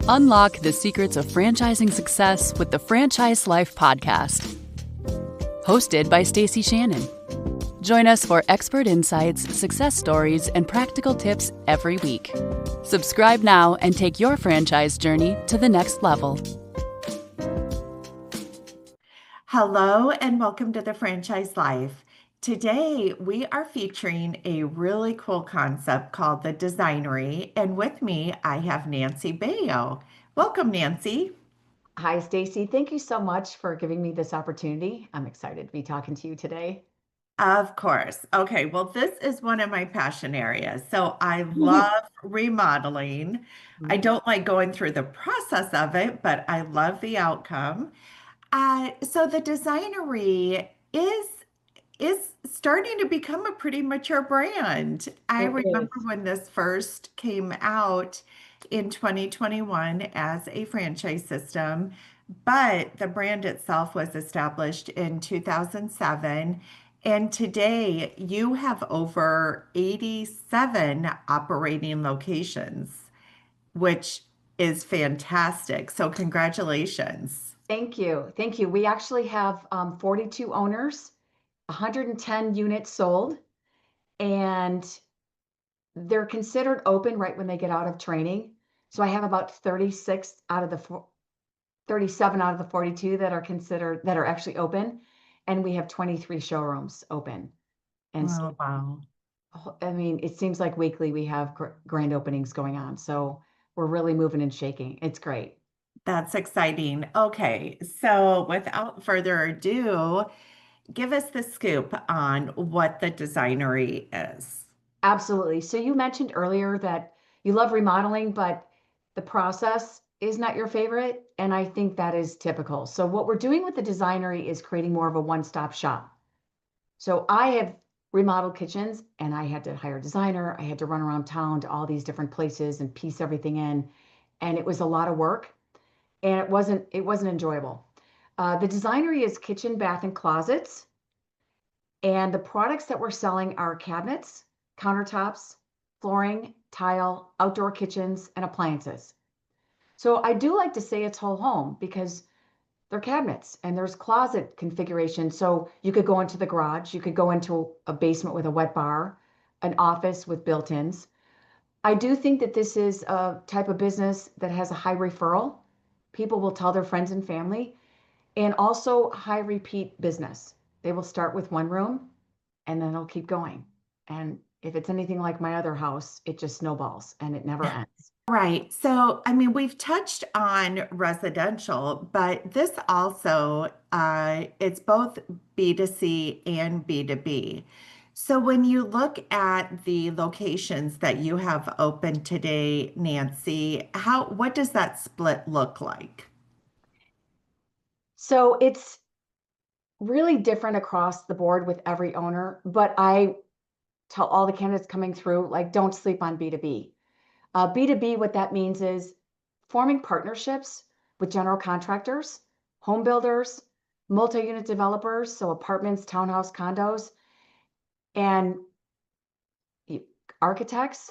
Unlock the secrets of franchising success with the Franchise Life podcast. Hosted by Stacie Shannon. Join us for expert insights, success stories, and practical tips every week. Subscribe now and take your franchise journey to the next level. Hello and welcome to the Franchise Life. Today we are featuring a really cool concept called the Designery, and with me I have Nancy Baio. Welcome, Nancy. Hi, Stacie. Thank you so much for giving me this opportunity. I'm excited to be talking to you today. Of course. Okay, well, this is one of my passion areas. So I love remodeling. I don't like going through the process of it, but I love the outcome. So the Designery is starting to become a pretty mature brand. I It remember is. when this first came out in 2021 as a franchise system, but the brand itself was established in 2007. And today you have over 87 operating locations, which is fantastic. So congratulations. Thank you. Thank you. We actually have 42 owners, 110 units sold, and they're considered open right when they get out of training. So I have about 36 out of the 37 out of the 42 that are actually open, and we have 23 showrooms open. And Oh, so, wow. I mean, it seems like weekly we have grand openings going on. So we're really moving and shaking. It's great. That's exciting. Okay, so without further ado, give us the scoop on what the Designery is. Absolutely. So you mentioned earlier that you love remodeling, but the process is not your favorite. And I think that is typical. So what we're doing with the Designery is creating more of a one-stop shop. So I have remodeled kitchens and I had to hire a designer. I had to run around town to all these different places and piece everything in. And it was a lot of work and it wasn't enjoyable. The Designery is kitchen, bath, and closets. And the products that we're selling are cabinets, countertops, flooring, tile, outdoor kitchens, and appliances. So I do like to say it's whole home because they're cabinets and there's closet configuration. So you could go into the garage, you could go into a basement with a wet bar, an office with built-ins. I do think that this is a type of business that has a high referral. People will tell their friends and family, and also high repeat business. They will start with one room and then it'll keep going. And if it's anything like my other house, it just snowballs and it never ends. Right. So, I mean, we've touched on residential, but this also, it's both B2C and B2B. So when you look at the locations that you have open today, Nancy, what does that split look like? So it's really different across the board with every owner, but I tell all the candidates coming through, like, don't sleep on B2B. B2B, what that means is forming partnerships with general contractors, home builders, multi-unit developers, so apartments, townhouse, condos, and architects.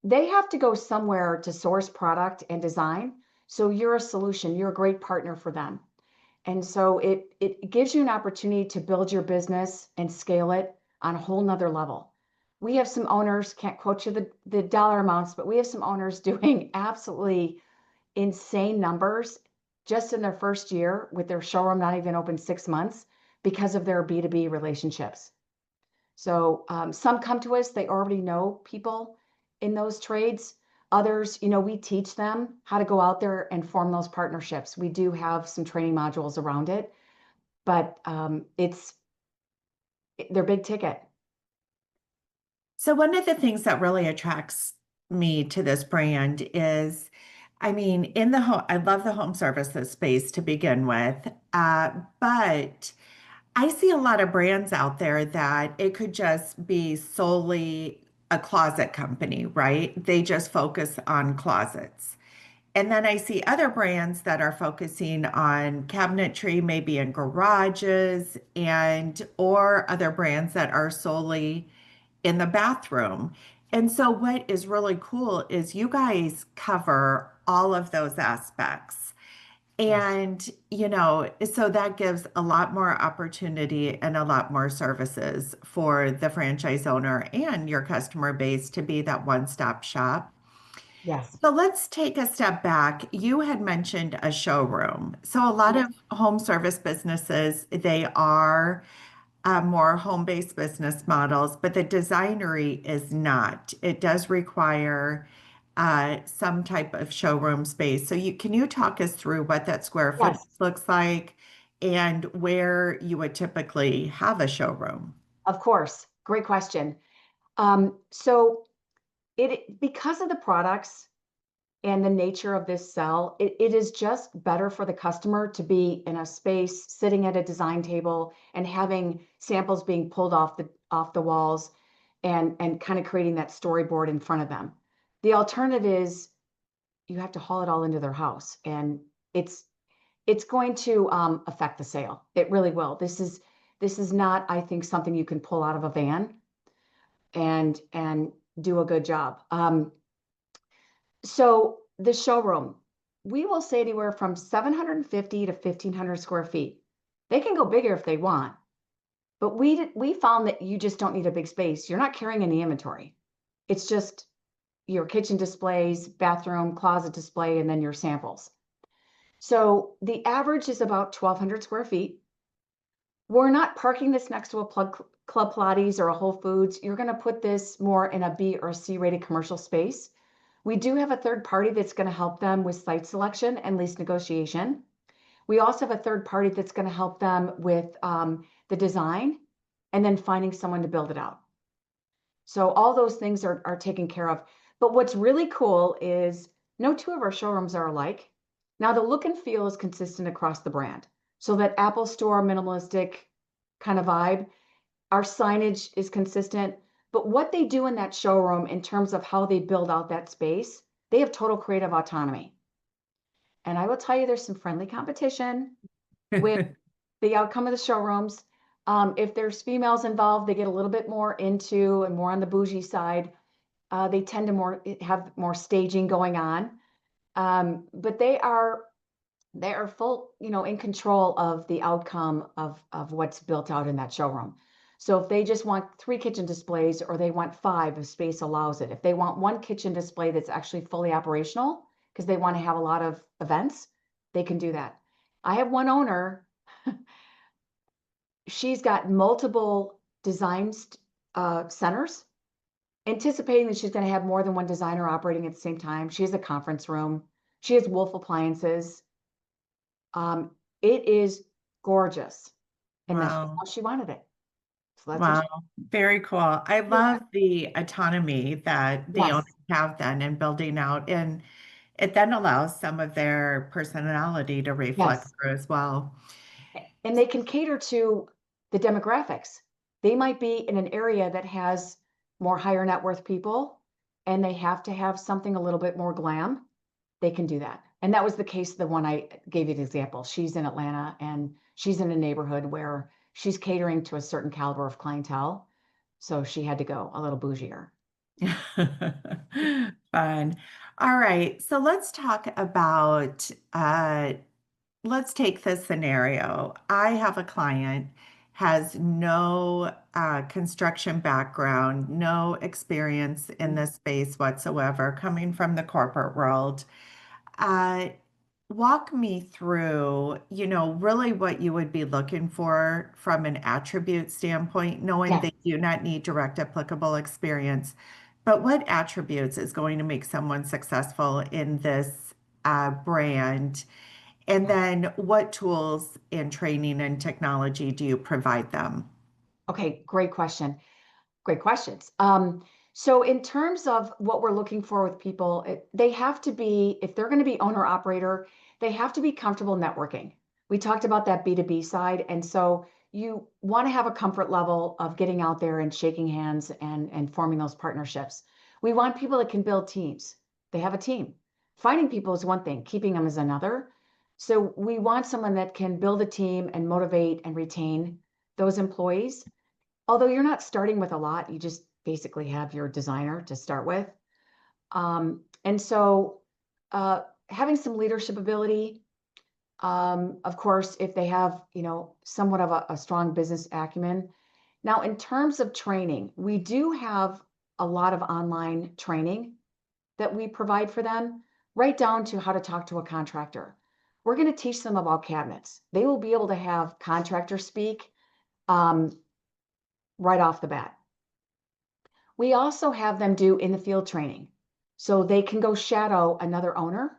They have to go somewhere to source product and design. So you're a solution, you're a great partner for them. And so it gives you an opportunity to build your business and scale it on a whole nother level. We have some owners, can't quote you the dollar amounts, but we have some owners doing absolutely insane numbers just in their first year with their showroom not even open 6 months because of their B2B relationships. So some come to us, they already know people in those trades. Others, we teach them how to go out there and form those partnerships. We do have some training modules around it, but they're big ticket. So one of the things that really attracts me to this brand is, I mean, in the home, I love the home services space to begin with, but I see a lot of brands out there that it could just be solely a closet company, right? They just focus on closets. And then I see other brands that are focusing on cabinetry, maybe in garages, and or other brands that are solely in the bathroom. And so what is really cool is you guys cover all of those aspects. And, so that gives a lot more opportunity and a lot more services for the franchise owner and your customer base to be that one-stop shop. Yes. So let's take a step back. You had mentioned a showroom. So a lot Yes. of home service businesses, they are more home-based business models, but the Designery is not. It does require some type of showroom space. So can you talk us through what that square footage Yes. looks like and where you would typically have a showroom? Of course. Great question. So because of the products and the nature of this cell, it is just better for the customer to be in a space, sitting at a design table and having samples being pulled off the walls and kind of creating that storyboard in front of them. The alternative is you have to haul it all into their house, and it's going to affect the sale. It really will. This is not, I think, something you can pull out of a van and do a good job. So the showroom, we will say anywhere from 750 to 1,500 square feet. They can go bigger if they want, but we found that you just don't need a big space. You're not carrying any inventory. It's just your kitchen displays, bathroom, closet display, and then your samples. So the average is about 1,200 square feet. We're not parking this next to a Club Pilates or a Whole Foods. You're going to put this more in a B or a C rated commercial space. We do have a third party that's going to help them with site selection and lease negotiation. We also have a third party that's going to help them with the design and then finding someone to build it out. So all those things are taken care of. But what's really cool is no two of our showrooms are alike. Now the look and feel is consistent across the brand. So that Apple Store minimalistic kind of vibe, our signage is consistent. But what they do in that showroom in terms of how they build out that space, they have total creative autonomy. And I will tell you, there's some friendly competition with the outcome of the showrooms. If there's females involved, they get a little bit more into and more on the bougie side. They tend to have more staging going on. But they are full, in control of the outcome of what's built out in that showroom. So if they just want 3 kitchen displays or they want 5, if space allows it. If they want 1 kitchen display that's actually fully operational because they want to have a lot of events, they can do that. I have one owner, she's got multiple design centers, anticipating that she's going to have more than one designer operating at the same time. She has a conference room. She has Wolf appliances. It is gorgeous. And that's Wow. how she wanted it. So that's what Wow. Very cool. I love the autonomy that the yes. owners have then in building out, and it then allows some of their personality to reflect Yes. through as well. And they can cater to the demographics. They might be in an area that has more higher net worth people and they have to have something a little bit more glam. They can do that. And that was the case of the one I gave you the example. She's in Atlanta and she's in a neighborhood where she's catering to a certain caliber of clientele. So she had to go a little bougier. Fun. All right. So let's talk about, let's take this scenario. I have a client, has no construction background, no experience in this space whatsoever, coming from the corporate world. Uh, Walk me through, really what you would be looking for from an attribute standpoint, knowing Yes. they do not need direct applicable experience, but what attributes is going to make someone successful in this brand? And then what tools and training and technology do you provide them? Okay, great question. Great questions. So in terms of what we're looking for with people, they have to be, if they're going to be owner operator, they have to be comfortable networking. We talked about that B2B side. And so you want to have a comfort level of getting out there and shaking hands and forming those partnerships. We want people that can build teams. They have a team. Finding people is one thing, keeping them is another. So we want someone that can build a team and motivate and retain those employees. Although you're not starting with a lot, you just basically have your designer to start with. And so having some leadership ability. Of course, if they have, somewhat of a strong business acumen. Now, in terms of training, we do have a lot of online training that we provide for them, right down to how to talk to a contractor. We're going to teach them about cabinets. They will be able to have contractor speak right off the bat. We also have them do in the field training. So they can go shadow another owner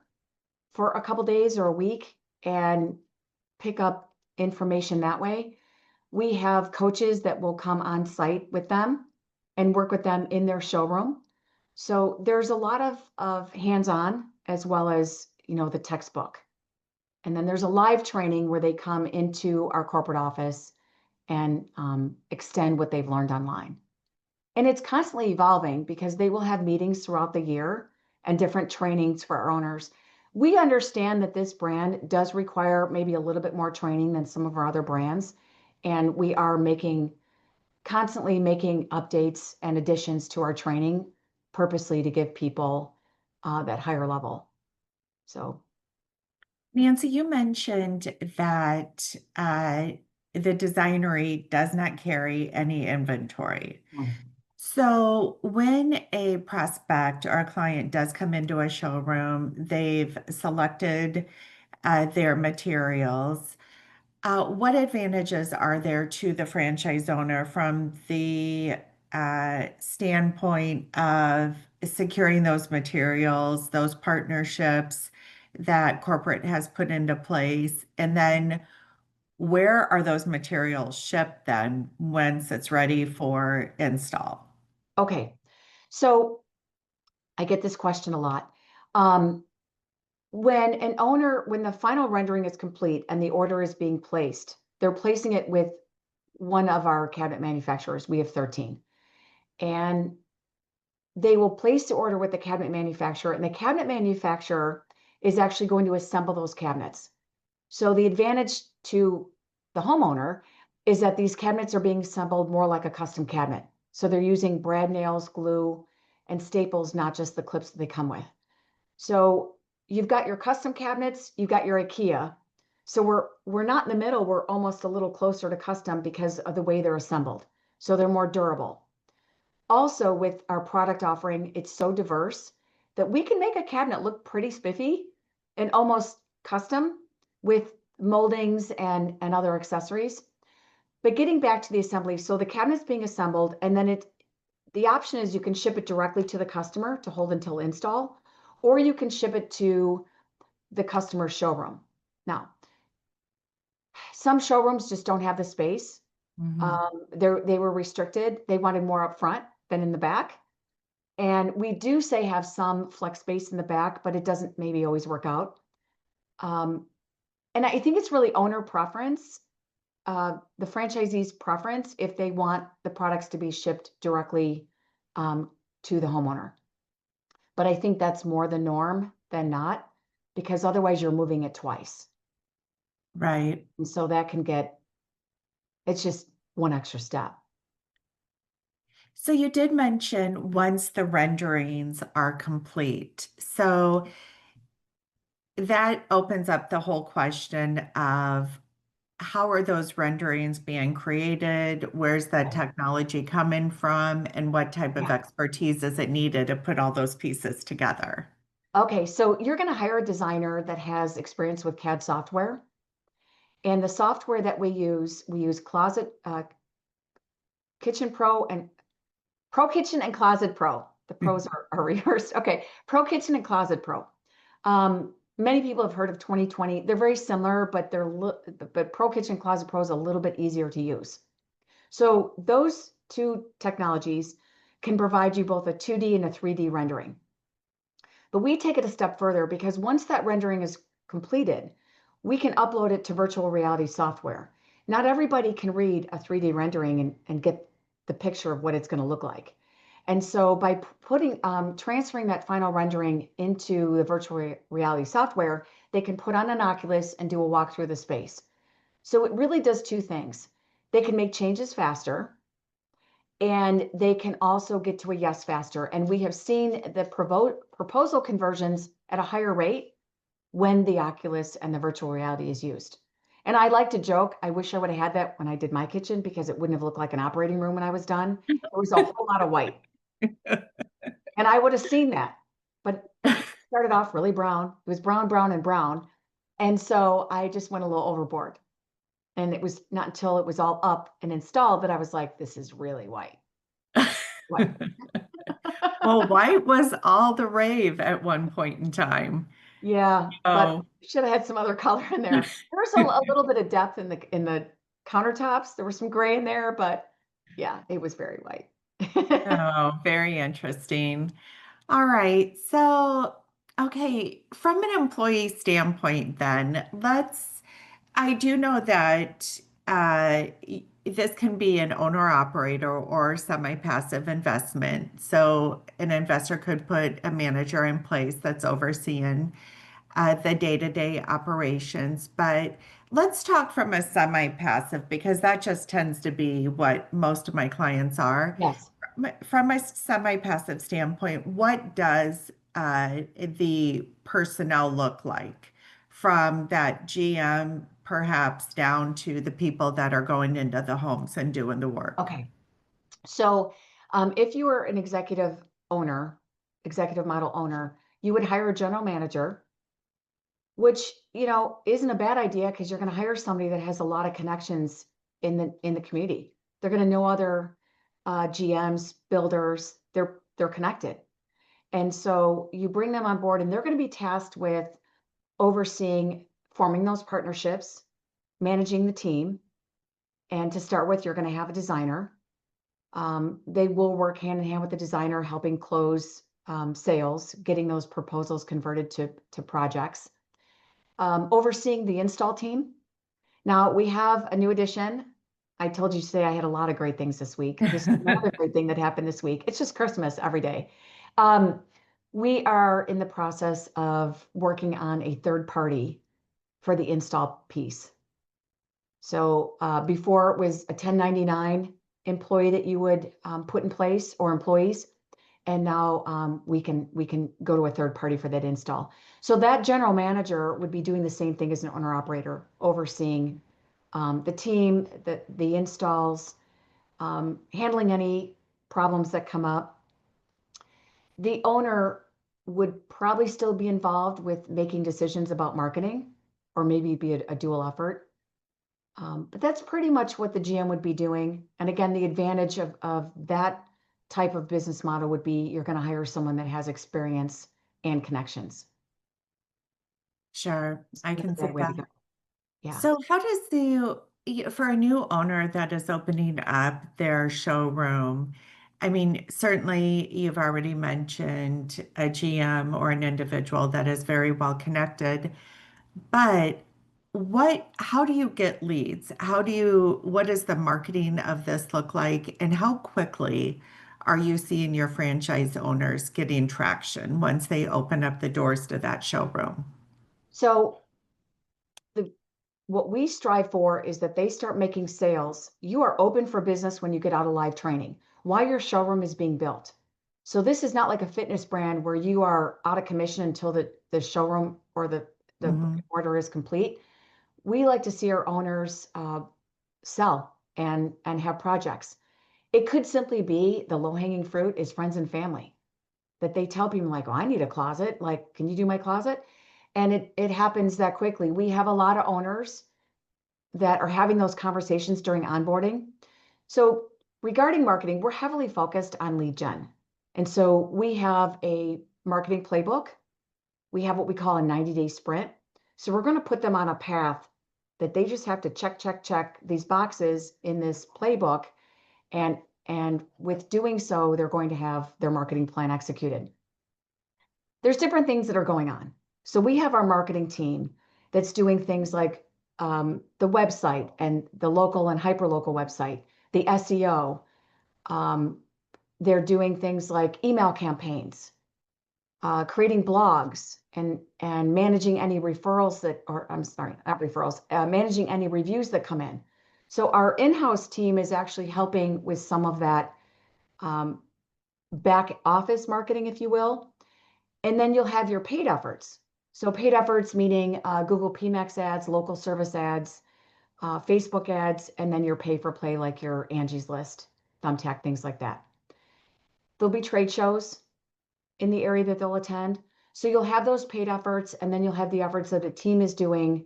for a couple days or a week and pick up information that way. We have coaches that will come on site with them and work with them in their showroom. So there's a lot of hands-on as well as, the textbook. And then there's a live training where they come into our corporate office and extend what they've learned online. And it's constantly evolving because they will have meetings throughout the year and different trainings for our owners. We understand that this brand does require maybe a little bit more training than some of our other brands. And we are constantly making updates and additions to our training purposely to give people that higher level. So, Nancy, you mentioned that the Designery does not carry any inventory. So when a prospect or a client does come into a showroom, they've selected their materials. What advantages are there to the franchise owner from the standpoint of securing those materials, those partnerships that corporate has put into place? And then where are those materials shipped then once it's ready for install? okay. So I get this question a lot. When the final rendering is complete and the order is being placed, they're placing it with one of our cabinet manufacturers. We have 13. And they will place the order with the cabinet manufacturer, and the cabinet manufacturer is actually going to assemble those cabinets. So the advantage to the homeowner is that these cabinets are being assembled more like a custom cabinet. So they're using brad nails, glue, and staples, not just the clips that they come with. So you've got your custom cabinets, you've got your IKEA. So we're not in the middle, we're almost a little closer to custom because of the way they're assembled. So they're more durable. Also, with our product offering, it's so diverse that we can make a cabinet look pretty spiffy and almost custom with moldings and other accessories. But getting back to the assembly, so the cabinet's being assembled, and then the option is you can ship it directly to the customer to hold until install, or you can ship it to the customer's showroom. Now, some showrooms just don't have the space. They were restricted. They wanted more up front than in the back. And we do say have some flex space in the back, but it doesn't maybe always work out. And I think it's really owner preference, the franchisee's preference, if they want the products to be shipped directly to the homeowner. But I think that's more the norm than not, because otherwise you're moving it twice. Right. And so it's just one extra step. So you did mention once the renderings are complete. So that opens up the whole question of how are those renderings being created? Where's that technology coming from? And what type of expertise is it needed to put all those pieces together? Okay, so you're going to hire a designer that has experience with CAD software. And the software that we use Kitchen Pro and Pro Kitchen and Closet Pro. The pros are reversed. Okay, Pro Kitchen and Closet Pro. Many people have heard of 2020. They're very similar, but but Pro Kitchen Closet Pro is a little bit easier to use. So those two technologies can provide you both a 2D and a 3D rendering. But we take it a step further because once that rendering is completed, we can upload it to virtual reality software. Not everybody can read a 3D rendering and get the picture of what it's going to look like. And so by transferring that final rendering into the virtual reality software, they can put on an Oculus and do a walk through the space. So it really does two things. They can make changes faster, and they can also get to a yes faster. And we have seen the proposal conversions at a higher rate when the Oculus and the virtual reality is used. And I like to joke, I wish I would have had that when I did my kitchen because it wouldn't have looked like an operating room when I was done. There was a whole lot of white. And I would have seen that. But it started off really brown. It was brown, brown, and brown. And so I just went a little overboard. And it was not until it was all up and installed that I was like, this is really white. White. Well, white was all the rave at one point in time. Yeah, but Oh, should have had some other color in there. There was a little bit of depth in the countertops. There was some gray in there, but yeah, it was very white. oh, very interesting. All right. So, okay, from an employee standpoint, then, I do know that this can be an owner operator or semi-passive investment. So, an investor could put a manager in place that's overseeing the day-to-day operations. But let's talk from a semi-passive because that just tends to be what most of my clients are. Yes. From a semi-passive standpoint, what does the personnel look like from that GM perhaps down to the people that are going into the homes and doing the work? Okay. So if you were an executive model owner, you would hire a general manager, which, isn't a bad idea because you're going to hire somebody that has a lot of connections in the community. They're going to know other GMs, builders. They're connected. And so you bring them on board and they're going to be tasked with overseeing forming those partnerships, managing the team. And to start with, you're going to have a designer. They will work hand in hand with the designer, helping close sales, getting those proposals converted to projects, overseeing the install team. Now we have a new addition. I told you today I had a lot of great things this week. This is another great thing that happened this week. It's just Christmas every day. We are in the process of working on a third party for the install piece. So before it was a 1099 employee that you would put in place or employees. And now we can go to a third party for that install. So that general manager would be doing the same thing as an owner operator, overseeing the team, the installs, handling any problems that come up. The owner would probably still be involved with making decisions about marketing, or maybe be a dual effort. But that's pretty much what the GM would be doing. And again, the advantage of that type of business model would be you're going to hire someone that has experience and connections. Sure, I can see That way to that. go. Yeah. So how does for a new owner that is opening up their showroom, I mean, certainly you've already mentioned a GM or an individual that is very well connected, but how do you get leads? What does the marketing of this look like? And how quickly are you seeing your franchise owners getting traction once they open up the doors to that showroom? So what we strive for is that they start making sales. You are open for business when you get out of live training, while your showroom is being built. So this is not like a fitness brand where you are out of commission until the showroom or the Mhm. order is complete. We like to see our owners sell and have projects. It could simply be the low-hanging fruit is friends and family that they tell people like, oh, I need a closet. Like, can you do my closet? And it happens that quickly. We have a lot of owners that are having those conversations during onboarding. So regarding marketing, we're heavily focused on lead gen. And so we have a marketing playbook. We have what we call a 90-day sprint. So we're going to put them on a path that they just have to check these boxes in this playbook. And with doing so, they're going to have their marketing plan executed. There's different things that are going on. So we have our marketing team that's doing things like the website and the local and hyperlocal website, the SEO. They're doing things like email campaigns, creating blogs, and managing any referrals managing any reviews that come in. So our in-house team is actually helping with some of that back office marketing, if you will. And then you'll have your paid efforts. So paid efforts, meaning Google PMax ads, local service ads, Facebook ads, and then your pay for play, like your Angie's List, Thumbtack, things like that. There'll be trade shows in the area that they'll attend. So you'll have those paid efforts, and then you'll have the efforts that the team is doing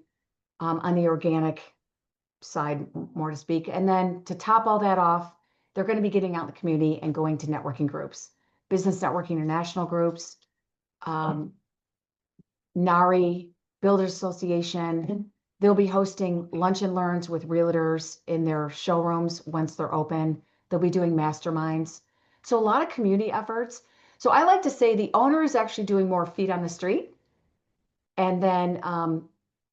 on the organic side, more to speak. And then to top all that off, they're going to be getting out in the community and going to networking groups, business networking international groups, NARI, Builders Association. They'll be hosting lunch and learns with realtors in their showrooms once they're open. They'll be doing masterminds. So a lot of community efforts. So I like to say the owner is actually doing more feet on the street, and then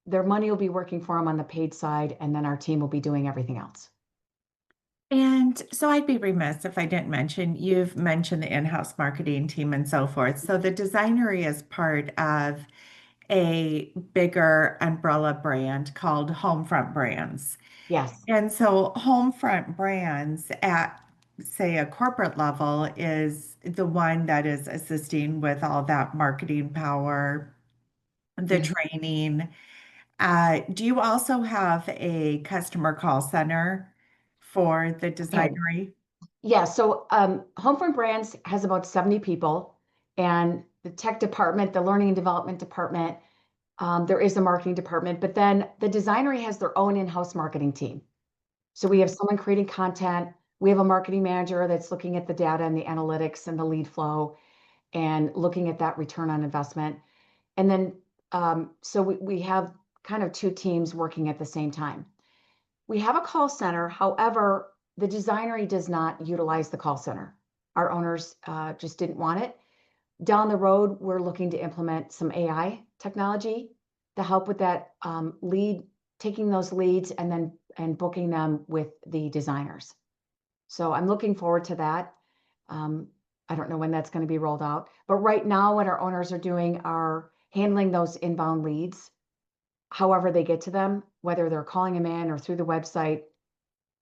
their money will be working for them on the paid side, and then our team will be doing everything else. And so I'd be remiss if I didn't mention, you've mentioned the in-house marketing team and so forth. So the Designery is part of a bigger umbrella brand called HomeFront Brands. Yes. And so HomeFront Brands at, say, a corporate level is the one that is assisting with all that marketing power, the training. Do you also have a customer call center for the Okay. Designery? Yeah, so HomeFront Brands has about 70 people, and the tech department, the learning and development department, there is a marketing department, but then the Designery has their own in-house marketing team. So we have someone creating content. We have a marketing manager that's looking at the data and the analytics and the lead flow and looking at that return on investment. And then, so we have kind of two teams working at the same time. We have a call center. However, the Designery does not utilize the call center. Our owners just didn't want it. Down the road, we're looking to implement some AI technology to help with that lead, taking those leads and booking them with the designers. So I'm looking forward to that. I don't know when that's going to be rolled out, but right now what our owners are doing are handling those inbound leads, however they get to them, whether they're calling them in or through the website,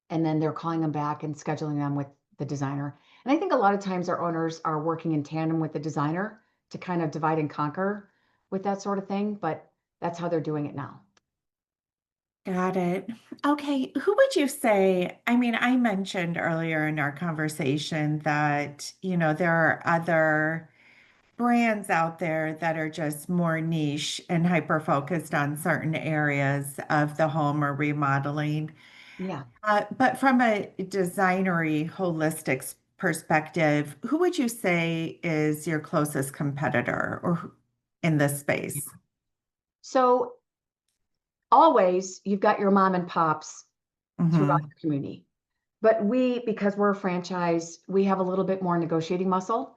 and then they're calling them back and scheduling them with the designer. And I think a lot of times our owners are working in tandem with the designer to kind of divide and conquer with that sort of thing, but that's how they're doing it now. Got it. Okay, who would you say? I mean, I mentioned earlier in our conversation that, there are other brands out there that are just more niche and hyper focused on certain areas of the home or remodeling. Yeah. But from a designery holistic perspective, who would you say is your closest competitor or in this space? So always you've got your mom and pops throughout Hmm. the community. But because we're a franchise, we have a little bit more negotiating muscle.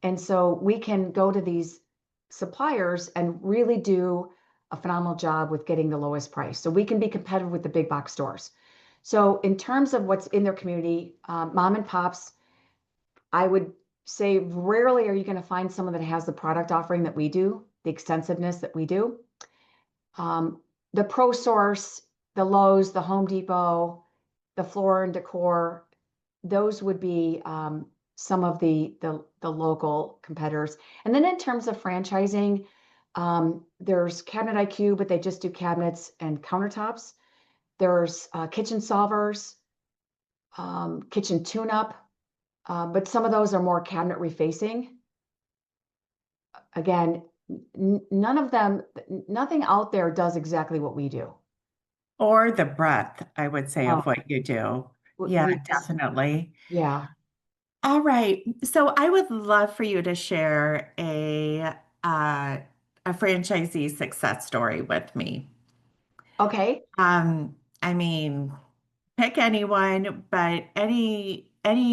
And so we can go to these suppliers and really do a phenomenal job with getting the lowest price. So we can be competitive with the big box stores. So in terms of what's in their community, mom and pops, I would say rarely are you going to find someone that has the product offering that we do, the extensiveness that we do. The Pro Source, the Lowe's, the Home Depot, the Floor and Decor, those would be some of the local competitors. And then in terms of franchising, there's Cabinet IQ, but they just do cabinets and countertops. There's Kitchen Solvers, Kitchen Tune-Up, but some of those are more cabinet refacing. Again, none of them, nothing out there does exactly what we do. Or the breadth, I would say, Oh, of what you do. Yeah, we just, definitely. yeah. All right. So I would love for you to share a franchisee success story with me. Okay. Um, I mean, pick anyone, but any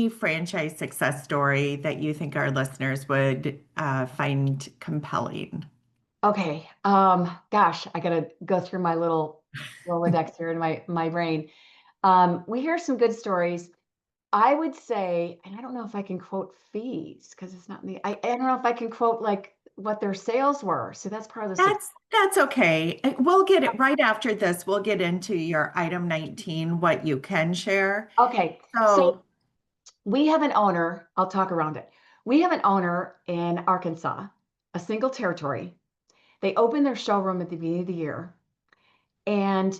franchise success story that you think our listeners would find compelling. Okay. Gosh, I gotta go through my little Rolodex here in my brain. We hear some good stories. I would say, and I don't know if I can quote fees because it's not me. I don't know if I can quote like what their sales were. So that's part of the success. That's okay. We'll get it right after this. We'll get into your item 19, what you can share. Okay. So So, we have an owner, I'll talk around it. We have an owner in Arkansas, a single territory. They opened their showroom at the beginning of the year, and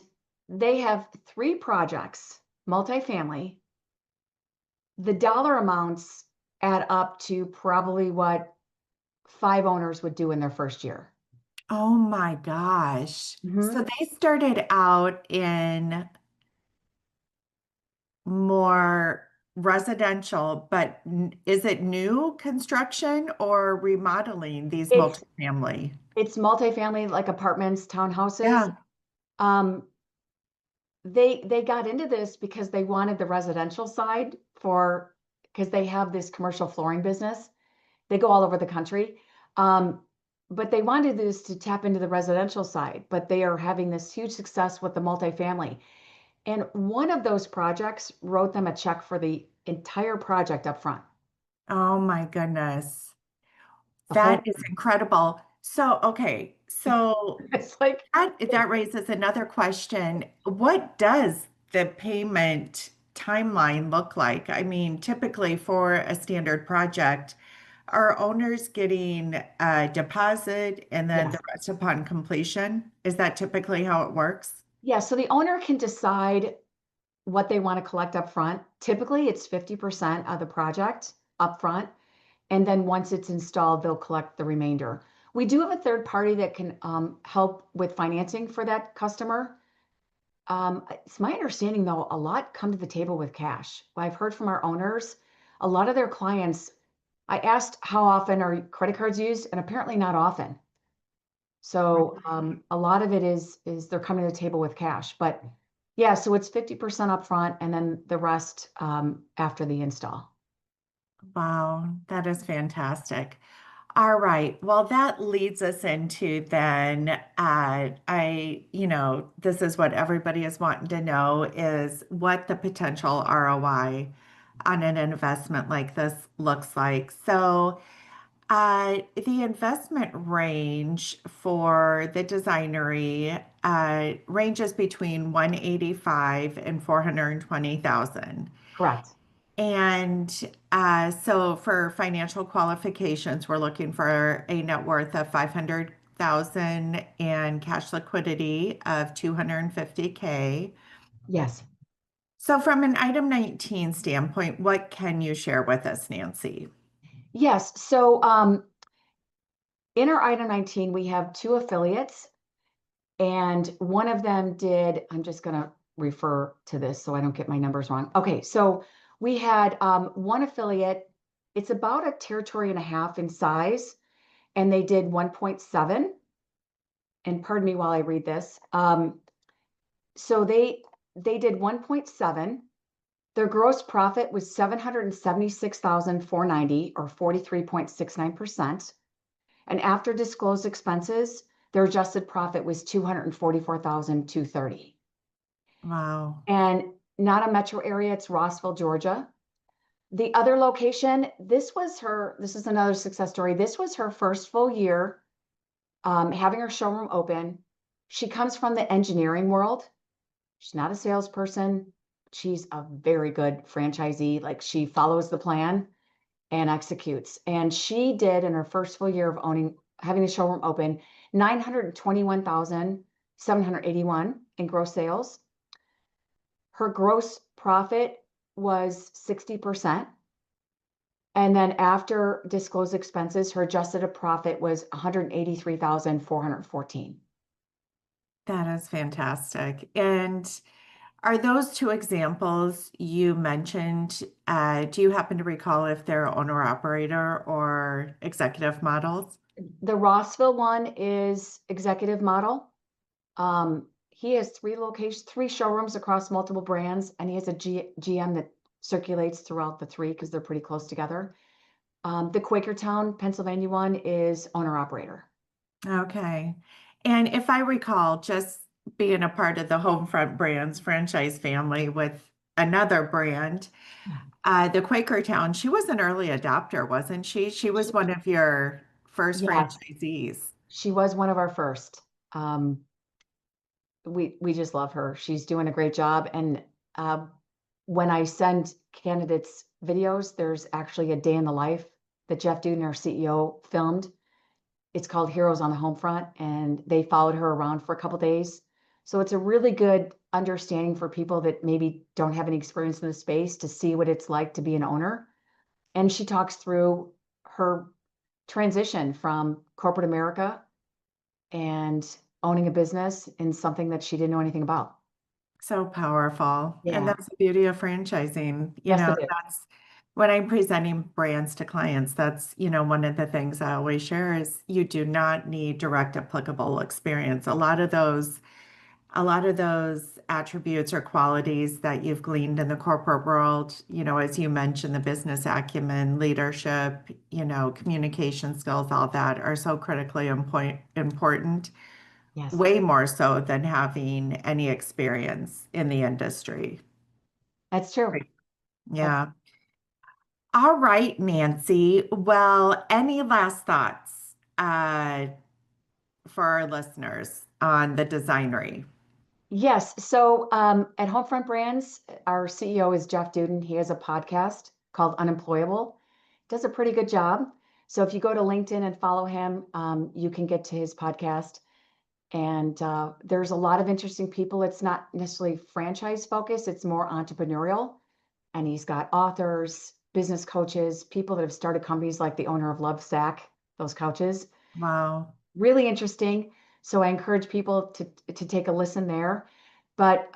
they have 3 projects, multifamily. The dollar amounts add up to probably what 5 owners would do in their first year. Oh my gosh. Mhm. So they started out in more residential, but is it new construction or remodeling these It's multifamily? it's multifamily, like apartments, townhouses. Yeah. Um, they got into this because they wanted the residential side for because they have this commercial flooring business. They go all over the country. Um, but they wanted this to tap into the residential side, but they are having this huge success with the multifamily. And one of those projects wrote them a check for the entire project up front. Oh my goodness. The That whole is incredible. So, okay. So it's like that raises another question. What does the payment timeline look like? I mean, typically for a standard project, are owners getting a deposit and then the yes. rest upon completion? Is that typically how it works? Yeah, so the owner can decide what they want to collect up front. Typically, it's 50% of the project up front. And then once it's installed, they'll collect the remainder. We do have a third party that can help with financing for that customer. It's my understanding, though, a lot come to the table with cash. What I've heard from our owners, a lot of their clients, I asked how often are credit cards used, and apparently not often. So a lot of it is they're coming to the table with cash. But yeah, so it's 50% upfront and then the rest after the install. Wow, that is fantastic. All right. Well, that leads us into then, this is what everybody is wanting to know is what the potential ROI on an investment like this looks like. So, the investment range for the Designery ranges between 185 and 420,000. Correct. And so for financial qualifications, we're looking for a net worth of 500,000 and cash liquidity of 250K. Yes. So from an item 19 standpoint, what can you share with us, Nancy? Yes. So in our item 19, we have 2 affiliates, and one of them did, I'm just going to refer to this so I don't get my numbers wrong. Okay. So we had one affiliate, it's about a territory and a half in size, and they did 1.7. And pardon me while I read this. So they did 1.7. Their gross profit was 776,490 or 43.69%. And after disclosed expenses, their adjusted profit was 244,230. Wow. And not a metro area, it's Rossville, Georgia. The other location, this is another success story. This was her first full year having her showroom open. She comes from the engineering world. She's not a salesperson. She's a very good franchisee. Like she follows the plan and executes. And she did in her first full year of having the showroom open, 921,781 in gross sales. Her gross profit was 60%. And then after disclosed expenses, her adjusted profit was 183,414. That is fantastic. And are those two examples you mentioned, do you happen to recall if they're owner operator or executive models? The Rossville one is executive model. He has 3 locations, 3 showrooms across multiple brands, and he has a GM that circulates throughout the 3 because they're pretty close together. The Quakertown, Pennsylvania one is owner operator. Okay. And if I recall, just being a part of the Homefront Brands franchise family with another brand, the Quakertown, she was an early adopter, wasn't she? She was one of your first Yes, franchisees. she was one of our first. We just love her. She's doing a great job. And when I send candidates videos, there's actually a day in the life that Jeff Duden, our CEO, filmed. It's called Heroes on the Homefront, and they followed her around for a couple days. So it's a really good understanding for people that maybe don't have any experience in the space to see what it's like to be an owner. And she talks through her transition from corporate America and owning a business in something that she didn't know anything about. So powerful. And Yeah. that's the beauty of franchising. Yes, it is. That's when I'm presenting brands to clients, that's, one of the things I always share is you do not need direct applicable experience. A lot of those attributes or qualities that you've gleaned in the corporate world, as you mentioned, the business acumen, leadership, communication skills, all that are so critically important, Yes, way more so than having any experience in the industry. that's true. Right. Yeah. All right, Nancy. Well, any last thoughts for our listeners on the Designery? Yes. So at Homefront Brands, our CEO is Jeff Duden. He has a podcast called Unemployable. Does a pretty good job. So if you go to LinkedIn and follow him, you can get to his podcast. And there's a lot of interesting people. It's not necessarily franchise focused, it's more entrepreneurial. And he's got authors, business coaches, people that have started companies like the owner of Lovesac, those couches. Wow. Really interesting. So I encourage people to take a listen there. But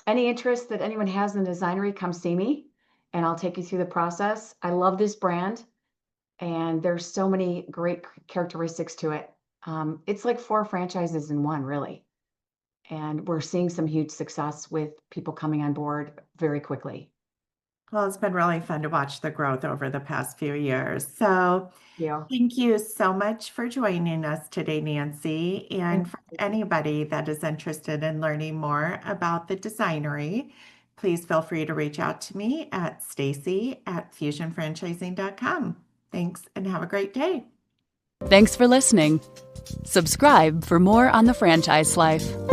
any interest that anyone has in the Designery, come see me and I'll take you through the process. I love this brand and there's so many great characteristics to it. It's like 4 franchises in one, really. And we're seeing some huge success with people coming on board very quickly. Well, it's been really fun to watch the growth over the past few years. So Yeah. thank you so much for joining us today, Nancy. Thank And for you. anybody that is interested in learning more about the Designery, please feel free to reach out to me at Stacie@fusionfranchising.com. Thanks and have a great day. Thanks for listening. Subscribe for more on the franchise life.